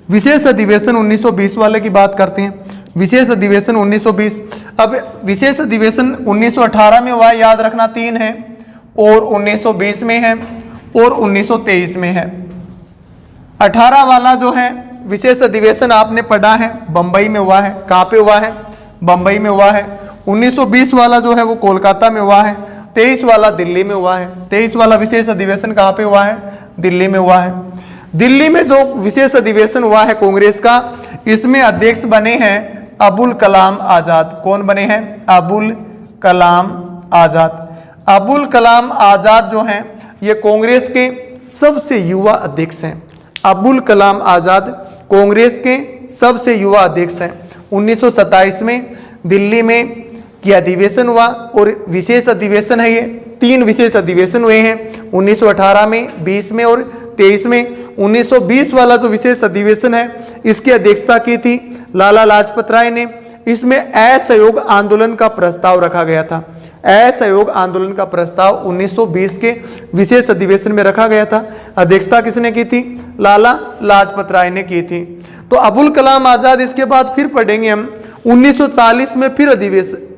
विशेष अधिवेशन 1920 वाले की बात करते हैं। विशेष अधिवेशन 1920। अब विशेष अधिवेशन 1918 में हुआ, याद रखना 3 है, और 1920 में है, और 1923 में है। 18 वाला जो है विशेष अधिवेशन आपने पढ़ा है, बंबई में हुआ है। कहाँ पे हुआ है? बंबई में हुआ है। 1920 वाला जो है वो कोलकाता में हुआ है। 23 वाला दिल्ली में हुआ है। 23 वाला विशेष अधिवेशन कहाँ पे हुआ है? दिल्ली में हुआ है। दिल्ली में जो विशेष अधिवेशन हुआ है कांग्रेस का, इसमें अध्यक्ष बने हैं अबुल कलाम आजाद। कौन बने हैं? अबुल कलाम आजाद। अबुल कलाम आजाद जो हैं ये कांग्रेस के सबसे युवा अध्यक्ष हैं। अबुल कलाम आजाद कांग्रेस के सबसे युवा अध्यक्ष हैं। 1927 में दिल्ली में यह अधिवेशन हुआ, और विशेष अधिवेशन है ये। 3 विशेष अधिवेशन हुए हैं, 1918 में, 20 में और 23 में। 1920 वाला जो विशेष अधिवेशन है इसकी अध्यक्षता की थी लाला लाजपत राय ने। इसमें असहयोग आंदोलन का प्रस्ताव रखा गया था। असहयोग आंदोलन का प्रस्ताव 1920 के विशेष अधिवेशन में रखा गया था। अध्यक्षता किसने की थी? लाला लाजपत राय ने की थी। तो अबुल कलाम आजाद, इसके बाद फिर पढ़ेंगे हम 1940 में फिर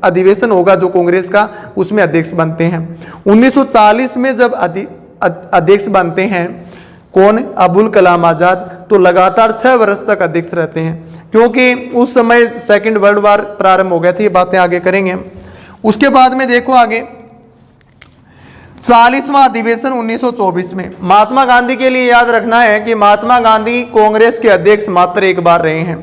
अधिवेशन होगा जो कांग्रेस का, उसमें अध्यक्ष बनते हैं। 1940 में जब अध्यक्ष बनते हैं कौन? अबुल कलाम आजाद, तो लगातार 6 वर्ष तक अध्यक्ष रहते हैं, क्योंकि उस समय सेकंड वर्ल्ड वॉर प्रारंभ हो गया था। ये बातें आगे करेंगे हम। उसके बाद में देखो आगे 40वां अधिवेशन 1924 में। महात्मा गांधी के लिए याद रखना है कि महात्मा गांधी कांग्रेस के अध्यक्ष मात्र एक बार रहे हैं।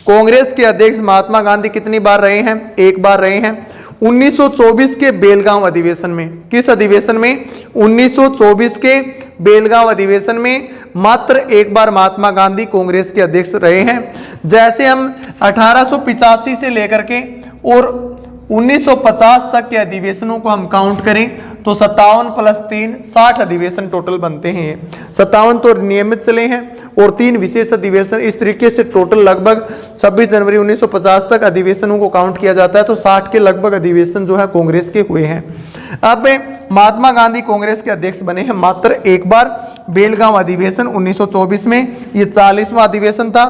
कांग्रेस के अध्यक्ष महात्मा गांधी कितनी बार रहे हैं? एक बार रहे हैं। 1924 के बेलगांव अधिवेशन में। किस अधिवेशन में? 1924 के बेलगांव अधिवेशन में मात्र एक बार महात्मा गांधी कांग्रेस के अध्यक्ष रहे हैं। जैसे हम 1885 से लेकर के और 1950 तक के अधिवेशनों को हम काउंट करें तो 57 + 3 60 अधिवेशन टोटल बनते हैं। 57 तो नियमित चले हैं और 3 विशेष अधिवेशन। इस तरीके से टोटल लगभग 26 जनवरी 1950 तक अधिवेशनों को काउंट किया जाता है। तो 60 के लगभग अधिवेशन जो है कांग्रेस के हुए हैं। अब महात्मा गांधी कांग्रेस के अध्यक्ष बने हैं मात्र एक बार, बेलगांव अधिवेशन 1924 में। ये 40वां अधिवेशन था।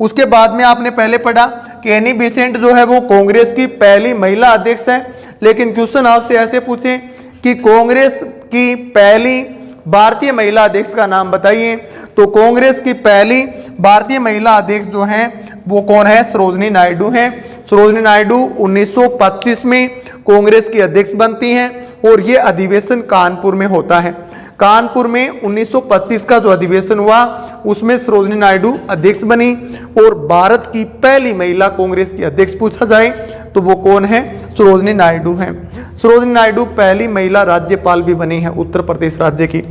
उसके बाद में आपने पहले पढ़ा कि एनी बेसेंट जो है वो कांग्रेस की पहली महिला अध्यक्ष है। लेकिन क्वेश्चन आपसे ऐसे पूछे कि कांग्रेस की पहली भारतीय महिला अध्यक्ष का नाम बताइए, तो कांग्रेस की पहली भारतीय महिला अध्यक्ष जो हैं वो कौन है? सरोजिनी नायडू हैं। सरोजिनी नायडू 1925 में कांग्रेस की अध्यक्ष बनती हैं और ये अधिवेशन कानपुर में होता है। कानपुर में 1925 का जो अधिवेशन हुआ उसमें सरोजिनी नायडू अध्यक्ष बनी, और भारत की पहली महिला कांग्रेस की अध्यक्ष पूछा जाए तो वो कौन है? सरोजिनी नायडू हैं। सरोजिनी नायडू पहली महिला राज्यपाल भी बनी है उत्तर प्रदेश राज्य की।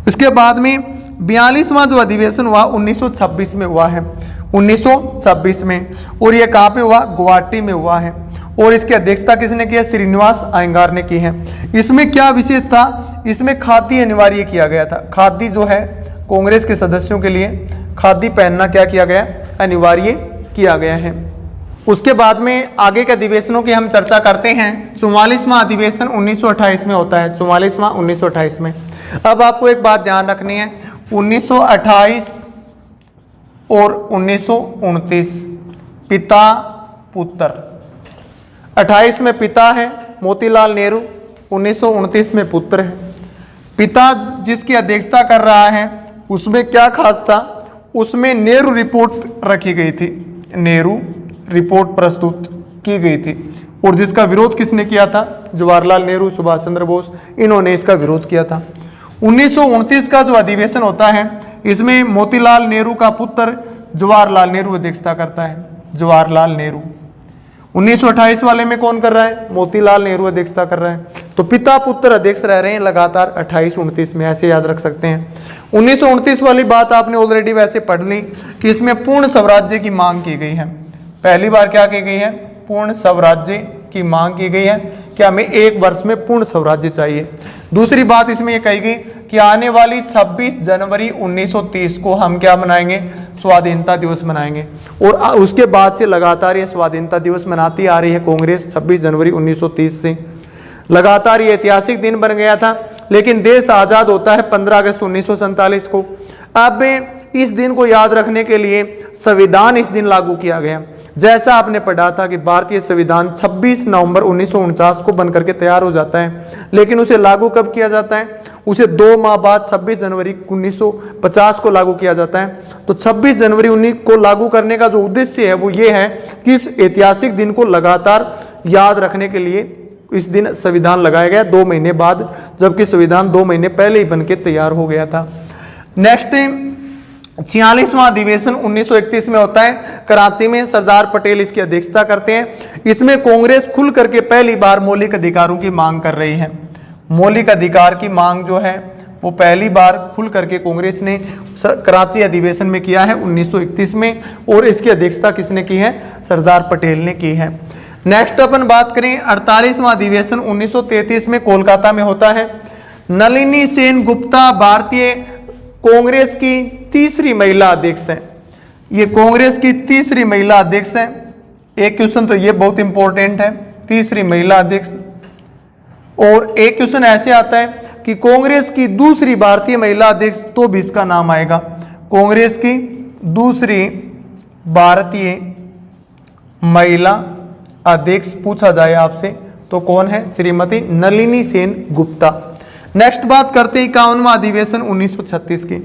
इसके बाद में 42वां जो अधिवेशन हुआ 1926 में हुआ है। 1926 में, और ये कहाँ पे हुआ? गुवाहाटी में हुआ है। और इसकी अध्यक्षता किसने की है? श्रीनिवास अयंगार ने की है। इसमें क्या विशेष था? इसमें खादी अनिवार्य किया गया था। खादी जो है कांग्रेस के सदस्यों के लिए खादी पहनना क्या किया गया? अनिवार्य किया गया है। उसके बाद में आगे के अधिवेशनों की हम चर्चा करते हैं। 44वां अधिवेशन 1928 में होता है। 44वां 1928 में। अब आपको एक बात ध्यान रखनी है, 1928 और 1929 पिता पुत्र। 28 में पिता है मोतीलाल नेहरू, 1929 में पुत्र है। पिता जिसकी अध्यक्षता कर रहा है उसमें क्या खास था? उसमें नेहरू रिपोर्ट रखी गई थी। नेहरू रिपोर्ट प्रस्तुत की गई थी, और जिसका विरोध किसने किया था? जवाहरलाल नेहरू, सुभाष चंद्र बोस, इन्होंने इसका विरोध किया था। 1929 का जो अधिवेशन होता है इसमें मोतीलाल नेहरू का पुत्र जवाहरलाल नेहरू अध्यक्षता करता है। जवाहरलाल नेहरू। 1928 वाले में कौन कर रहा है? मोतीलाल नेहरू अध्यक्षता कर रहा है। तो पिता पुत्र अध्यक्ष रह रहे हैं लगातार 28-29 में, ऐसे याद रख सकते हैं। 1929 वाली बात आपने ऑलरेडी वैसे पढ़ ली कि इसमें पूर्ण स्वराज्य की मांग की गई है। पहली बार क्या की गई है? पूर्ण स्वराज्य की मांग की गई है कि हमें 1 वर्ष में पूर्ण स्वराज्य चाहिए। दूसरी बात इसमें यह कही गई कि आने वाली 26 जनवरी 1930 को हम क्या मनाएंगे, स्वाधीनता दिवस मनाएंगे। और उसके बाद से लगातार ये स्वाधीनता दिवस मनाती आ रही है कांग्रेस 26 जनवरी 1930 से। लगातार ये ऐतिहासिक दिन बन गया था, लेकिन देश आज़ाद होता है 15 अगस्त 1947 को। अब इस दिन को याद रखने के लिए संविधान इस दिन लागू किया गया। जैसा आपने पढ़ा था कि भारतीय संविधान 26 नवंबर 1949 को बनकर के तैयार हो जाता है, लेकिन उसे लागू कब किया जाता है, उसे 2 माह बाद 26 जनवरी 1950 को लागू किया जाता है। तो 26 जनवरी 19 को लागू करने का जो उद्देश्य है वो ये है कि इस ऐतिहासिक दिन को लगातार याद रखने के लिए इस दिन संविधान लगाया गया 2 महीने बाद, जबकि संविधान 2 महीने पहले ही बनके तैयार हो गया था। नेक्स्ट 46वां अधिवेशन 1931 में होता है कराची में। सरदार पटेल इसकी अध्यक्षता करते हैं। इसमें कांग्रेस खुल करके पहली बार मौलिक अधिकारों की मांग कर रही है। मौलिक अधिकार की मांग जो है वो पहली बार खुल करके कांग्रेस ने कराची अधिवेशन में किया है 1931 में, और इसकी अध्यक्षता किसने की है, सरदार पटेल ने की है। नेक्स्ट अपन बात करें 48वां अधिवेशन 1933 में कोलकाता में होता है। नलिनी सेन गुप्ता भारतीय कांग्रेस की तीसरी महिला अध्यक्ष है। ये कांग्रेस की तीसरी महिला अध्यक्ष है। एक क्वेश्चन तो ये बहुत इंपॉर्टेंट है, तीसरी महिला अध्यक्ष। और एक क्वेश्चन ऐसे आता है कि कांग्रेस की दूसरी भारतीय महिला अध्यक्ष, तो भी इसका नाम आएगा। कांग्रेस की दूसरी भारतीय महिला अध्यक्ष पूछा जाए आपसे तो कौन है, श्रीमती नलिनी सेन गुप्ता। नेक्स्ट बात करते हैं 51वां अधिवेशन 1936 की।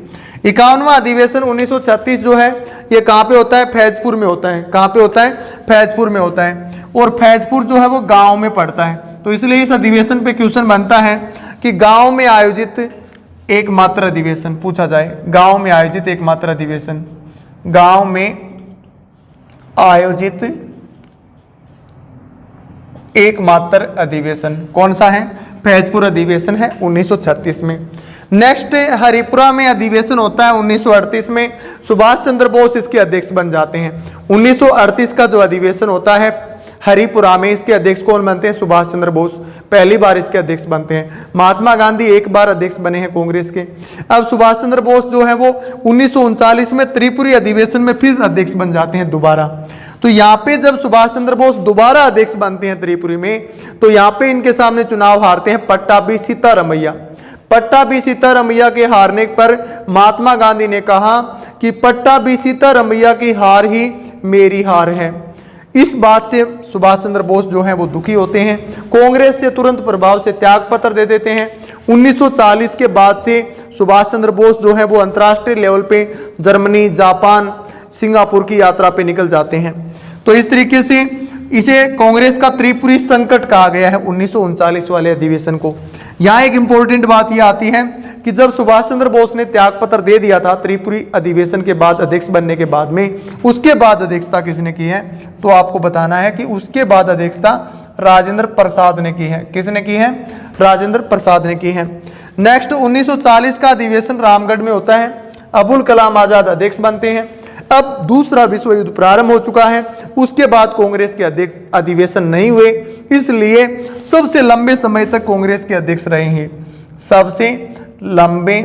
51वां अधिवेशन 1936 जो है ये कहाँ पे होता है, फैजपुर में होता है। कहाँ पे होता है, फैजपुर में होता है। और फैजपुर जो है वो गांव में पड़ता है, तो इसलिए इस अधिवेशन पे क्वेश्चन बनता है कि गांव में आयोजित एकमात्र अधिवेशन पूछा जाए। गांव में आयोजित एकमात्र अधिवेशन, गांव में आयोजित एकमात्र अधिवेशन कौन सा है, फैजपुर अधिवेशन है 1936 में। नेक्स्ट हरिपुरा में अधिवेशन होता है 1938 में। सुभाष चंद्र बोस इसके अध्यक्ष बन जाते हैं। 1938 का जो अधिवेशन होता है हरिपुरा में, इसके अध्यक्ष कौन बनते हैं, सुभाष चंद्र बोस पहली बार इसके अध्यक्ष बनते हैं। महात्मा गांधी एक बार अध्यक्ष बने हैं कांग्रेस के। अब सुभाष चंद्र बोस जो है वो 1939 में त्रिपुरी अधिवेशन में फिर अध्यक्ष बन जाते हैं दोबारा। तो यहाँ पे जब सुभाष चंद्र बोस दोबारा अध्यक्ष बनते हैं त्रिपुरी में, तो यहाँ पे इनके सामने चुनाव हारते हैं पट्टाभी सीतारमैया। पट्टाभी सीतारमैया के हारने पर महात्मा गांधी ने कहा कि पट्टाभी सीतारमैया की हार ही मेरी हार है। इस बात से सुभाष चंद्र बोस जो है वो दुखी होते हैं, कांग्रेस से तुरंत प्रभाव से त्याग पत्र दे देते हैं। 1940 के बाद से सुभाष चंद्र बोस जो है वो अंतर्राष्ट्रीय लेवल पे जर्मनी, जापान, सिंगापुर की यात्रा पे निकल जाते हैं। तो इस तरीके से इसे कांग्रेस का त्रिपुरी संकट कहा गया है 1939 वाले अधिवेशन को। यहाँ एक इंपॉर्टेंट बात यह आती है कि जब सुभाष चंद्र बोस ने त्याग पत्र दे दिया था त्रिपुरी अधिवेशन के बाद, अध्यक्ष बनने के बाद में, उसके बाद अध्यक्षता किसने की है, तो आपको बताना है कि उसके बाद अध्यक्षता राजेंद्र प्रसाद ने की है। किसने की है, राजेंद्र प्रसाद ने की है। नेक्स्ट 1940 का अधिवेशन रामगढ़ में होता है। अबुल कलाम आजाद अध्यक्ष बनते हैं। अब दूसरा विश्व युद्ध प्रारंभ हो चुका है, उसके बाद कांग्रेस के अध्यक्ष अधिवेशन नहीं हुए, इसलिए सबसे लंबे समय तक कांग्रेस के अध्यक्ष रहे हैं। सबसे लंबे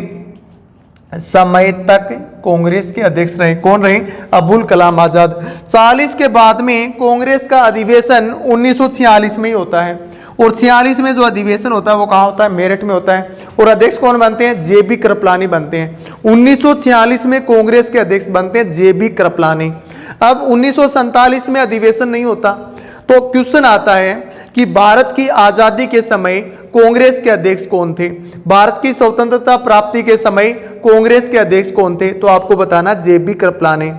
समय तक कांग्रेस के अध्यक्ष रहे कौन रहे, अबुल कलाम आजाद। 40 के बाद में कांग्रेस का अधिवेशन 1946 में ही होता है, और 46 में जो अधिवेशन होता है वो कहाँ होता है, मेरठ में होता है। और अध्यक्ष कौन बनते हैं, जेबी कृपलानी बनते हैं। 1946 में कांग्रेस के अध्यक्ष बनते हैं जेबी कृपलानी। अब 1947 में अधिवेशन नहीं होता, तो क्वेश्चन आता है कि भारत की आजादी के समय कांग्रेस के अध्यक्ष कौन थे, भारत की स्वतंत्रता प्राप्ति के समय कांग्रेस के अध्यक्ष कौन थे, तो आपको बताना जेबी कृपलानी।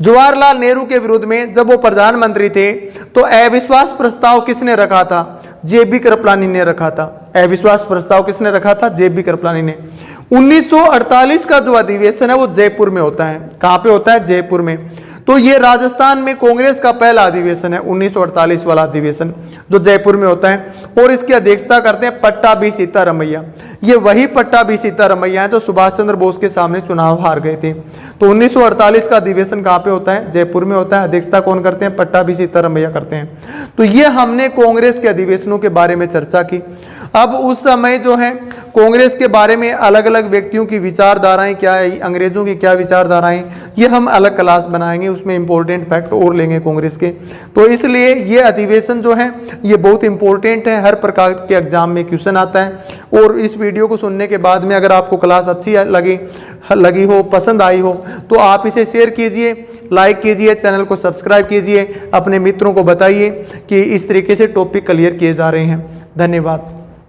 जवाहरलाल नेहरू के विरुद्ध में जब वो प्रधानमंत्री थे तो अविश्वास प्रस्ताव किसने रखा था, जेबी कृपलानी ने रखा था। अविश्वास प्रस्ताव किसने रखा था, जेबी कृपलानी ने। 1948 का जो अधिवेशन है वो जयपुर में होता है। कहां पे होता है, जयपुर में। तो ये राजस्थान में कांग्रेस का पहला अधिवेशन है, 1948 वाला अधिवेशन जो जयपुर में होता है, और इसकी अध्यक्षता करते हैं पट्टाभी सीतारमैया। ये वही पट्टाभी सीतारमैया है जो सुभाष चंद्र बोस के सामने चुनाव हार गए थे। तो 1948 का अधिवेशन कहाँ पे होता है? जयपुर में होता है। अध्यक्षता कौन करते हैं? पट्टाभी सीतारमैया करते हैं। तो ये हमने कांग्रेस के अधिवेशनों के बारे में चर्चा की। अब उस समय जो है कांग्रेस के बारे में अलग अलग व्यक्तियों की विचारधाराएं क्या है, अंग्रेजों की क्या विचारधाराएं, ये हम अलग क्लास बनाएंगे, उसमें इंपॉर्टेंट फैक्ट और लेंगे कांग्रेस के। तो इसलिए ये अधिवेशन जो है ये बहुत इंपॉर्टेंट है, हर प्रकार के एग्जाम में क्वेश्चन आता है। और इस वीडियो को सुनने के बाद में अगर आपको क्लास अच्छी लगी हो, पसंद आई हो, तो आप इसे शेयर कीजिए, लाइक कीजिए, चैनल को सब्सक्राइब कीजिए, अपने मित्रों को बताइए कि इस तरीके से टॉपिक क्लियर किए जा रहे हैं। धन्यवाद।